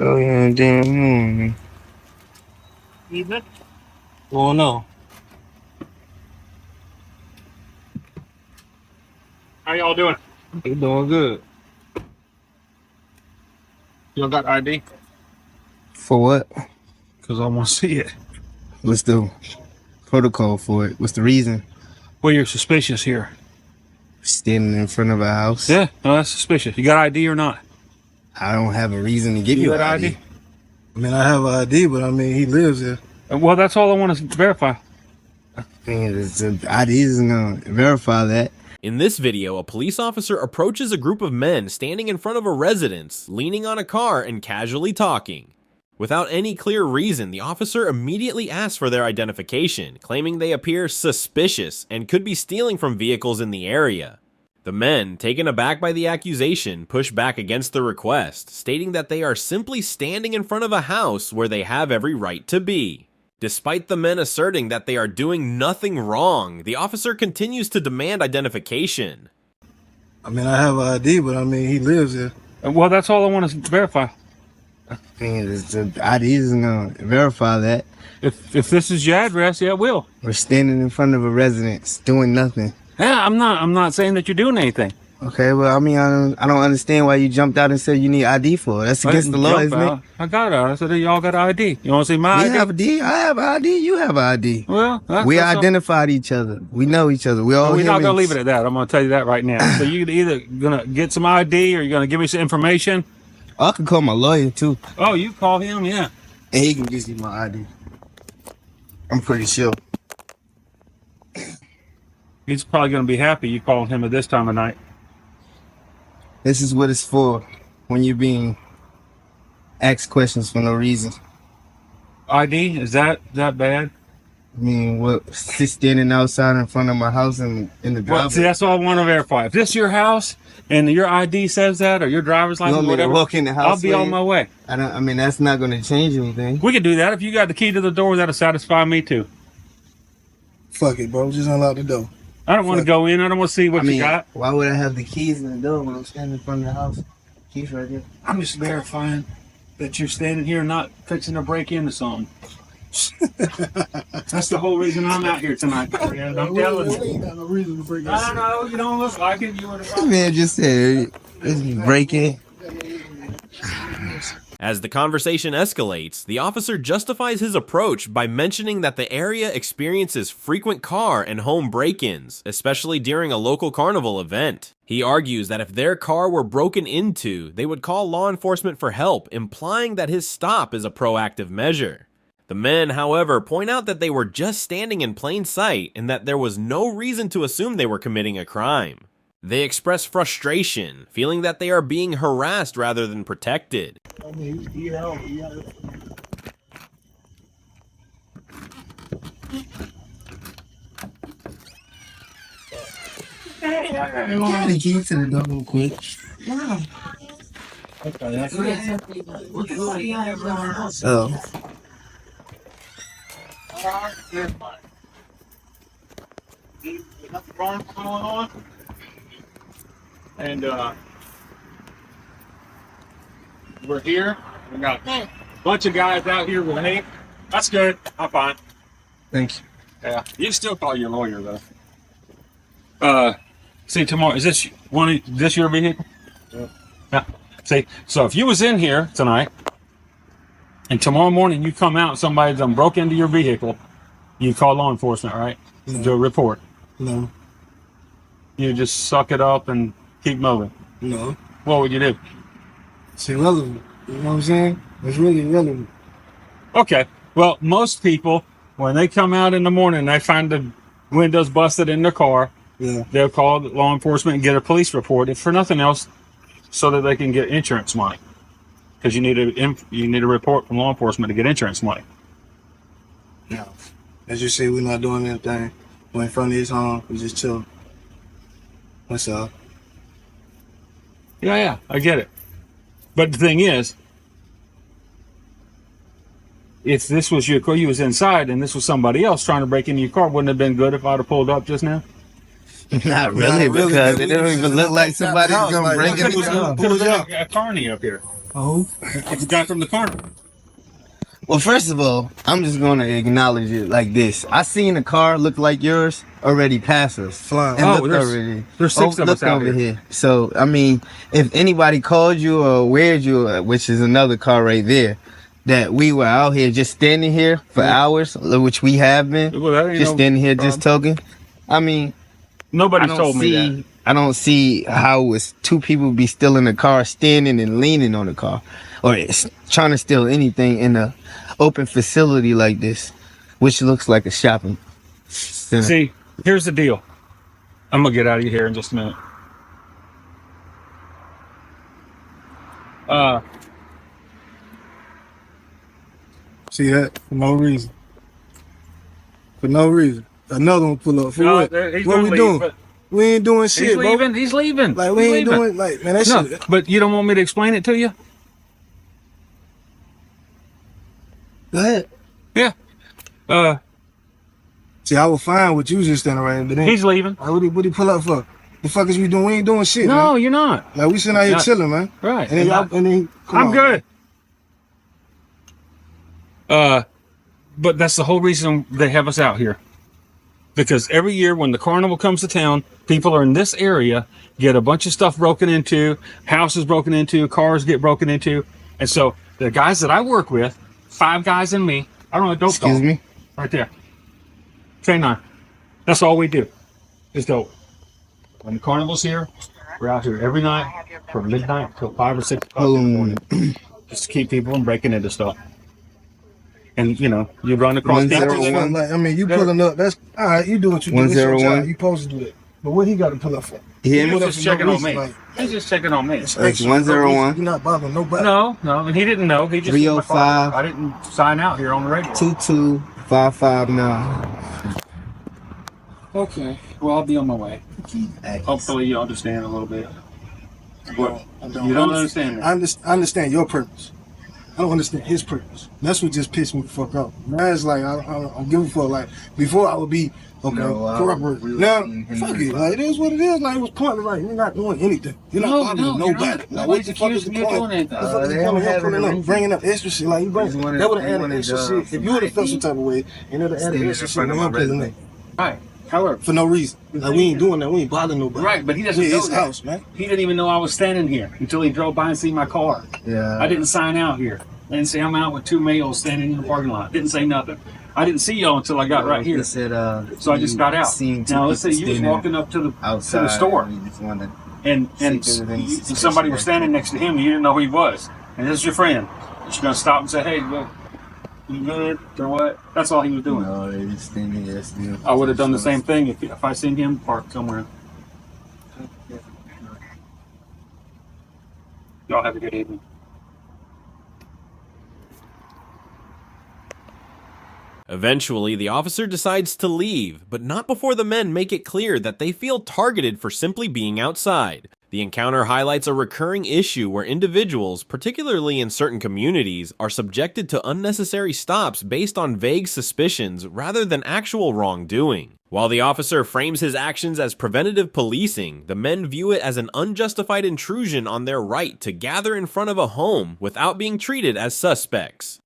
Oh yeah, damn morning. Evening. Oh no. How y'all doing? You doing good. Y'all got ID? For what? Because I want to see it. What's the protocol for it? What's the reason? Well, you're suspicious here. Standing in front of a house? Yeah, no, that's suspicious. You got ID or not? I don't have a reason to give you got ID. I mean, I have ID, but I mean, he lives here. Well, that's all I want to verify. The ID isn't gonna verify that. In this video, a police officer approaches a group of men standing in front of a residence, leaning on a car and casually talking. Without any clear reason, the officer immediately asks for their identification, claiming they appear suspicious and could be stealing from vehicles in the area. The men, taken aback by the accusation, push back against the request, stating that they are simply standing in front of a house where they have every right to be. Despite the men asserting that they are doing nothing wrong, the officer continues to demand identification. I mean, I have ID, but I mean, he lives here. Well, that's all I want to verify. The ID isn't gonna verify that. If this is your address, yeah, it will. We're standing in front of a residence doing nothing. Yeah, I'm not saying that you're doing anything. Okay, well, I mean, I don't understand why you jumped out and said you need ID for it. That's against the law, isn't it? I got it. I said y'all got ID. You want to see my ID? We have ID. I have ID. You have ID. Well, we identified each other. We know each other. We're not gonna leave it at that. I'm gonna tell you that right now. So you're either gonna get some ID or you're gonna give me some information. I could call my lawyer too. Oh, you call him, yeah. And he can give you my ID. I'm pretty sure. He's probably gonna be happy you called him at this time of night. This is what it's for when you're being asked questions for no reason. ID? Is that bad? I mean, what? Standing outside in front of my house in the driveway. Well, see, that's all I want to verify. If this is your house and your ID says that, or your driver's license, whatever, walk in the house, I'll be on my way. I mean, that's not going to change anything. We could do that. If you got the key to the door, that'll satisfy me too. Fuck it, bro. Just unlock the door. I don't want to go in. I don't want to see what you got. Why would I have the keys in the door when I'm standing in front of the house? Keys right there. I'm just verifying that you're standing here not fixing to break into something. That's the whole reason I'm out here tonight. I'm telling you. Ain't got no reason to break I know, you don't look like it. You would have. This man just said, this is breaking. As the conversation escalates, the officer justifies his approach by mentioning that the area experiences frequent car and home break-ins, especially during a local carnival event. He argues that if their car were broken into, they would call law enforcement for help, implying that his stop is a proactive measure. The men, however, point out that they were just standing in plain sight and that there was no reason to assume they were committing a crime. They express frustration, feeling that they are being harassed rather than protected. I mean, yeah. Get the key to the door real quick. Oh. Nothing wrong going on. And we're here. We got a bunch of guys out here with me. That's good. I'm fine. Thank you. Yeah. You still call your lawyer though. See tomorrow. Is this your vehicle? Yeah. See, so if you was in here tonight and tomorrow morning you come out and somebody done broke into your vehicle, you call law enforcement, right? No. Do a report. No. You just suck it up and keep moving. No. What would you do? It's irrelevant. You know what I'm saying? It's really irrelevant. Okay. Well, most people, when they come out in the morning and they find the windows busted in their car, they'll call law enforcement and get a police report, if for nothing else, so that they can get insurance money. Because you need a report from law enforcement to get insurance money. No. As you say, we're not doing anything. We're in front of his home. We just chill. What's up? Yeah, I get it. But the thing is, if this was your car, you was inside, and this was somebody else trying to break into your car, wouldn't it have been good if I'd have pulled up just now? Not really, because it don't even look like somebody's gonna break into the car. Could have been a carny up here. Oh, It's the guy from the carnival. Well, first of all, I'm just gonna acknowledge it like this. I seen a car look like yours already pass us. Flying. And Oh, look there's 6 of us look out over here. So, I mean, if anybody called you or awared you, which is another car right there, that we were out here just standing here for hours, which we have been, Well, that ain't just no standing here problem. just talking. I mean, Nobody's told me that. I don't see how it's 2 people be still in the car, standing and leaning on the car, or trying to steal anything in a open facility like this, which looks like a shopping center. See, here's the deal. I'm gonna get out of here in just a minute. See that? For no reason. For no reason. Another one pull up. For no, what? he's What gonna we leave, doing? but We ain't doing shit, he's bro. leaving. He's leaving. Like, we He's ain't leaving. doing, like, man, that No, shit. but you don't want me to explain it to you? Go ahead. Yeah. See, I was fine with you just standing right there, but then, He's leaving. what he pull up for? The fuck is we doing? We ain't doing shit, No, man. you're not. Like, we sitting out here Not- chilling, man. Right. And then, come I'm on, good. But that's the whole reason they have us out here. Because every year when the carnival comes to town, people are in this area, get a bunch of stuff broken into, houses broken into, cars get broken into. And so the guys that I work with, 5 guys and me, I don't know, dope Excuse dog, me? right there. K9. That's all we do is dope. When the carnival's here, we're out here every night from midnight till 5 or 6 o'clock in the morning. Just to keep people from breaking into stuff. And you know, you run across 101. Like, I mean, you pulling up. That's all right. You do what you do. It's your 101. job. You supposed to do that. But what he got to pull up for? You hear He me? was just checking on me. Like, He's just checking on me. it's It's extra. 101. You're not bothering nobody. No, and he didn't know. He just 305. I didn't sign out here on the radio. 22559. Okay. Well, I'll be on my way. Hopefully, you understand a little bit. What? You don't understand that. I understand your purpose. I don't understand his purpose. That's what just pissed me the fuck off. Now it's like, I don't give a fuck. Like, before I would be, okay, corroborate. Now, fuck it. Like, it is what it is. Like, it was pointless. Like, you're not doing anything. You're not bothering nobody. Like, what the fuck is the point? What the fuck is the point of him pulling up, bringing up extra shit? Like, that would have added extra shit. If you would have felt some type of way, and it would have added extra shit, I'm pulling up. Right. However, For no reason. Like, we ain't doing that. We ain't bothering nobody. right, but he doesn't Yeah, know his that. house, man. He didn't even know I was standing here until he drove by and see my car. Yeah. I didn't sign out here. I didn't say I'm out with 2 males standing in the parking lot. Didn't say nothing. I didn't see y'all until I got right here. Said, So I just got out. Now let's say you was walking up to the store, and somebody was standing next to him and you didn't know who he was, and this is your friend. You're gonna stop and say, "Hey, look, you good or what?" That's all he was doing. No, they just standing here still. I would have done the same thing if I seen him parked somewhere. Y'all have a good evening. Eventually, the officer decides to leave, but not before the men make it clear that they feel targeted for simply being outside. The encounter highlights a recurring issue where individuals, particularly in certain communities, are subjected to unnecessary stops based on vague suspicions rather than actual wrongdoing. While the officer frames his actions as preventative policing, the men view it as an unjustified intrusion on their right to gather in front of a home without being treated as suspects.